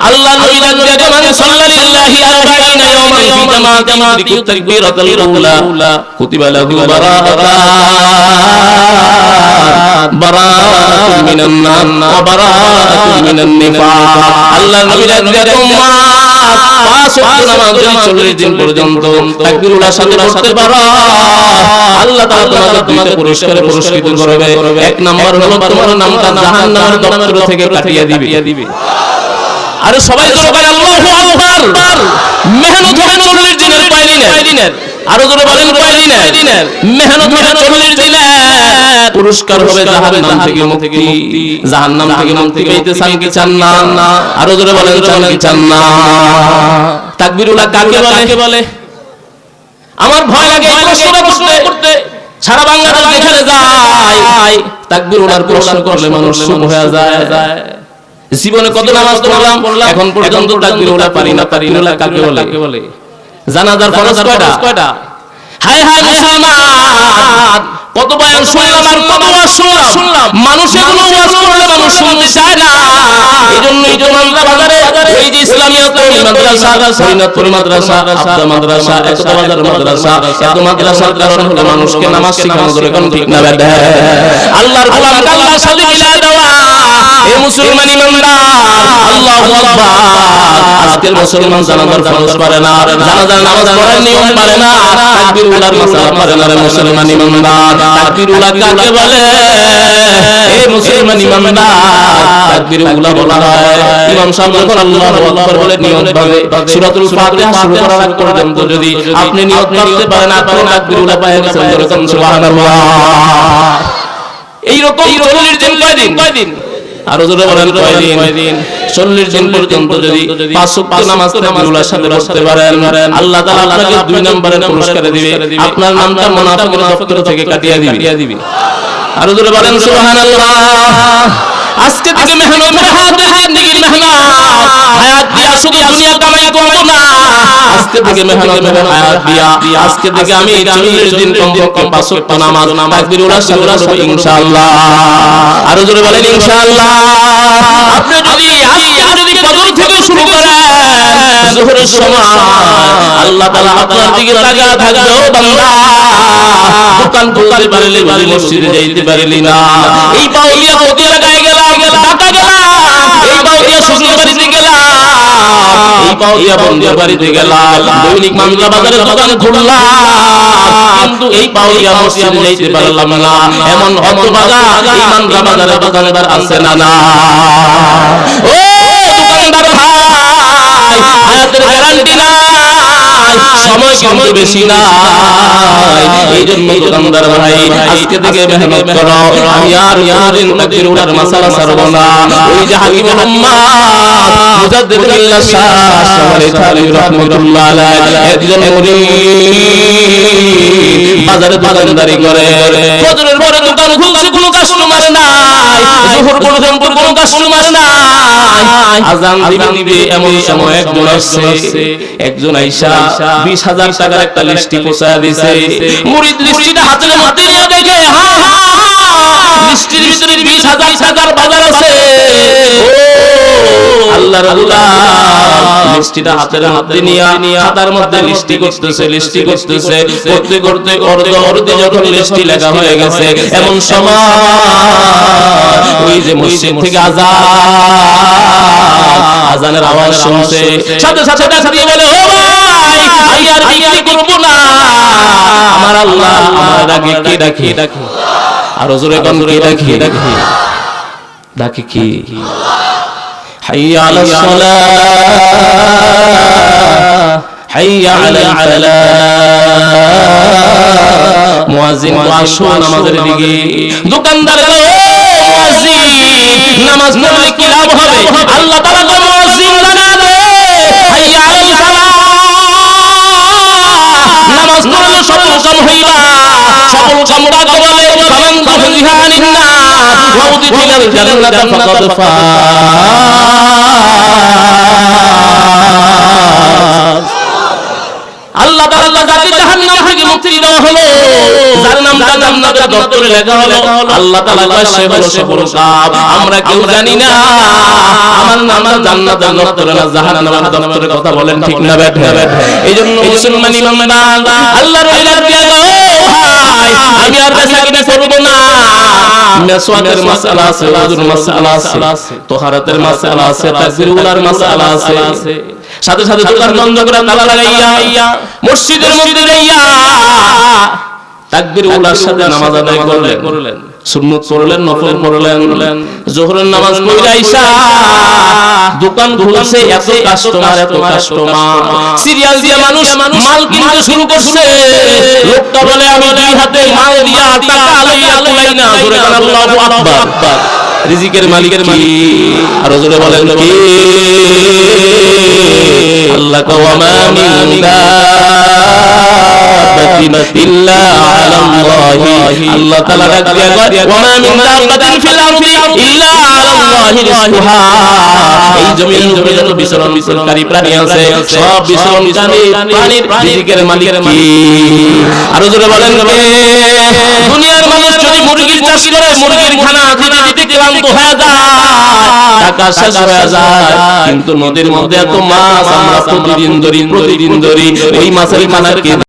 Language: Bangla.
আল্লাহ নবী ডাক মান সাল্লাল্লাহু আলাইহি ইয়াওমান ফি জামাআতি তাকবীরাতুল উলা কুতিবা লাহু বারাআতুন মিনান নার ওয়া বারাআতুন মিনান নিফাক। আল্লাহ নবী ডাক পাঁচ ওয়াক্ত নামাজ যদি 40 দিন পর্যন্ত তাকবীর উলার সাথে পড়তে পারো আল্লাহ তাআলা তোমাকে পুরস্কারে পুরস্কৃত করবে। এক নাম্বার হলো তোমার নামটা জাহান্নামের দপ্তর থেকে কাটিয়ে দিবে। আরে সবাই আল্লাহু আকবার। মেহনত হবে 40 দিনের কয়দিনের, আরো জোরে বলেন কয়দিনের মেহনত হবে 40 দিনের, পুরস্কার হবে জাহান্নাম থেকে মুক্তি। জাহান্নাম থেকে মুক্তি পেতে চান কি চান না? আরো জোরে বলেন চান কি চান না? তাকবীরুল্লাহ কাকে বলে? আমার ভয় লাগে এই প্রশ্নটা করতে। সারা বাংলাদেশ যেখানে যায় তাকবীরুল্লাহর প্রশ্ন করলে মানুষ চুপ হয়ে যায়। জীবনে কত নামাজ পড়লাম এখন পর্যন্ত তাকবীরুল্লাহ পারি না। তাকবীরুল্লাহ কাকে বলে? জানাজার ফরজ কয়টা? হায় হায় মুসলমান, কত বয়ান শুনলাম আর কত ওয়াজ শুনলাম, মানুষ এগুলো ওয়াজ করলে মানুষ শুনতে চায় না। এইজন্যই তো আমরা বাজারে এই যে ইসলামিয়াত মাদ্রাসা, সৈয়দপুর মাদ্রাসা, আবদা মাদ্রাসা, একতা বাজার মাদ্রাসা, এত মাদ্রাসার কারণ হলো মানুষকে নামাজ শেখানো দরকার। কোন ঠিক না বেদা? আল্লাহর গোলাম আল্লাহর সাথে মিলায় দেওয়া এই মুসলমান ইমানদার আল্লাহু আকবার। আজকের মুসলমান জানাজার ফরজ পারে না, জানাজার নামাজ পড়ার নিয়ম পারে না, তাকবীরুল্লাহর মাসালা পারে না। রে মুসলমান ইমানদার তাকবীরুল্লাহ কাকে বলে? এই মুসলমান ইমানদার তাকবীরুল্লাহ বলা হয় ইমাম সাহেব যখন আল্লাহু আকবার বলে নিয়তভাবে সূরাতুল ফাতিহা শুরু করার আগ পর্যন্ত যদি আপনি নিয়ত করতে পারেন আপনি তাকবীরুল্লাহ পায় গেছেন। বলেন সুবহানাল্লাহ। এই রকম 40 দিন কয়দিন? আরো জোরে বলেন কয়দিন? 40 দিন পর্যন্ত যদি 5 ওয়াক্ত নামাজ তাকবীরুল্লাহর সাথে পড়তে পারেন আল্লাহ তাআলা আপনাকে 2 নম্বরের পুরস্কার দিবে। আপনার নামটা মুনাফিকের দপ্তর থেকে কাটিয়ে দিবে। আরো জোরে বলেন সুবহানাল্লাহ। আজকে থেকে মেহনত হায়াতের জিন্দেগির মেহনত, হায়াত দিয়া শুধু দুনিয়া কামাই করব না, আজকে থেকে মেহনত হায়াত দিয়া আজকে থেকে আমি 40 দিন কমপক্ষে 5 ওয়াক্ত নামাজ তাকবীরুল্লাহর সাথে পড়ব ইনশাআল্লাহ। আরো জোরে বলেন ইনশাআল্লাহ। আপনি যদি আজকে যদি ফজর থেকে শুরু করেন যোহরের সময় আল্লাহ তাআলা আপনার দিকে তাকিয়ে থাকবে। ও বান্দা দোকান খুলতে পারলি না, মসজিদে যাইতে পারলি না, এই পাও দিয়া পথে লাগাই গেলাম, ঢাকা গেলাম, এই পাও দিয়া শ্বশুর বাড়িতে গেলাম, এই পাও দিয়া বন্ধুর বাড়িতে গেলাম, দৈনিক মামলা বাজারে দোকান খুললাম, কিন্তু এই পাও দিয়া মসজিদে যাইতে পারলাম না। এমন হতভাগা ইমানদার বাজারে দোকানদার আছে না? ও দোকানদার ভাই, হায়াতের গ্যারান্টি নাই, সময় কিন্তু বেশি নাই। এইজন্য দোকানদার ভাই আজকে থেকে মেহনত করো। আমি আর ইয়ারিন তাকবীরুল্লাহর মাসালা ছাড়ব না। ওই যে হাকিম মুহাম্মদ মুজাদ্দিদ বিল্লাহ শাহ শাহরি থালি রাহমাতুল্লাহ আলাইহি একজন মুরিদ বাজারে দোকানদারি করে। ফজরের পরে দোকান খুলছে, কোনো কাস্টমার নাই, যোহর পর্যন্ত কোনো কাস্টমার নাই, আযান দিবে এমন সময় একজন আইসা 20,000 টাকার একটা লিস্টি পৌঁছায় দিয়েছে। মুরিদ লিস্টিটা হাতে নিয়ে দেখে লিস্টির ভিতরে 20,000 টাকার বাজার আছে। আল্লাহর আল্লাহ লিস্টিটা হাতে নিয়ে খাতার মধ্যে লিস্টি করতেছে করতে করতে যখন লিস্টি লেখা হয়ে গেছে এমন সময় ওই যে মসজিদ থেকে আযানের আওয়াজ শুনছে, সাথে সাথে ডাক দিয়ে বলে, ও ভাই আমি আর বিক্রি করব না, আমার আল্লাহ আমার ডাকে আর জোরে কোন ডাকে কি হাইয়া আলাস সালাহ হাইয়া আলাল ফালাহ। মুয়াজ্জিন আসো নামাজের দিকে। দোকানদার বলে, ও মুয়াজ্জিন নামাজ পড়লে কি লাভ হবে? আল্লাহ তাআলা বলে, মুয়াজ্জিন জানা দে হাইয়া আলাল ফালাহ, নামাজ পড়লে সফল কাম হইবা। সফল কামটা বলে ফামান যুহরিহা আনিন নার ওয়া উদখিলাল জান্নাতা ফাকাদ ফাজ। আল্লাহ তাআলা যাকে জাহান্নাম থেকে মুক্তি দেওয়া হলো, যার নামটা জান্নাতের দপ্তরে লেখা হলো, আল্লাহ তাআলা কয় সে হলো সফল কাম। আমরা কেউ জানি না আমার আমরা জান্নাতের দপ্তরে না জাহান্নামের দপ্তরে কথা বলেন ঠিক না বেঠা? এইজন্য মুসলমান ইমানদার আল্লাহর ওলিরা দিয়া গো ভাই আমি আর বেসাকিনে করব না। মেসওয়াকের মাসআলা আছে, ওযুর মাসআলা আছে, তাহারাতের মাসআলা আছে, তাকবীরুলার মাসআলা আছে, সাথে সাথে দোকান বন্ধ করে তালা লাগাইয়া মসজিদের মধ্যে যাইয়া তাকবীরুলার সাথে নামাজ আদায় করলেন, সুন্নাত পড়লেন, নফল পড়লেন, যোহরের নামাজ পড়ে আইসা দোকান খুলছে, এত কাস্টমার সিরিয়াল দিয়ে মানুষ মাল কিনতে শুরু করছে। লোকটা বলে আমি দুই হাতে মাল দিয়া টাকা আলাইয়া কুলাই না, জোরে বলেন আল্লাহু আকবার। রিজিকের মালিকের কি? আর জোরে বলেন কি? আল্লাহ ওয়ামা মিন দাব্বাতিন ইল্লা আলাল্লাহি, আল্লাহ তাআলা ডাক দিয়া কয় ওয়ামা মিন দাব্বাতিন ফিল আরদি ইল্লা আলাল্লাহি রিজকুহা। এই জমিনের যত বিচরণকারী প্রাণী আছে সব বিচরণকারী প্রাণীর রিজিকের মালিক কি? আর জোরে বলেন কে? দুনিয়ার মানুষ যদি মুরগির চাষ করে মুরগির খানা দিতে ক্লান্ত হয়ে যায়, টাকা শেষ হয়ে যায়, কিন্তু নদীর মধ্যে এত মাছ আমরা প্রতিদিন ধরি ওই মাছের খানা কে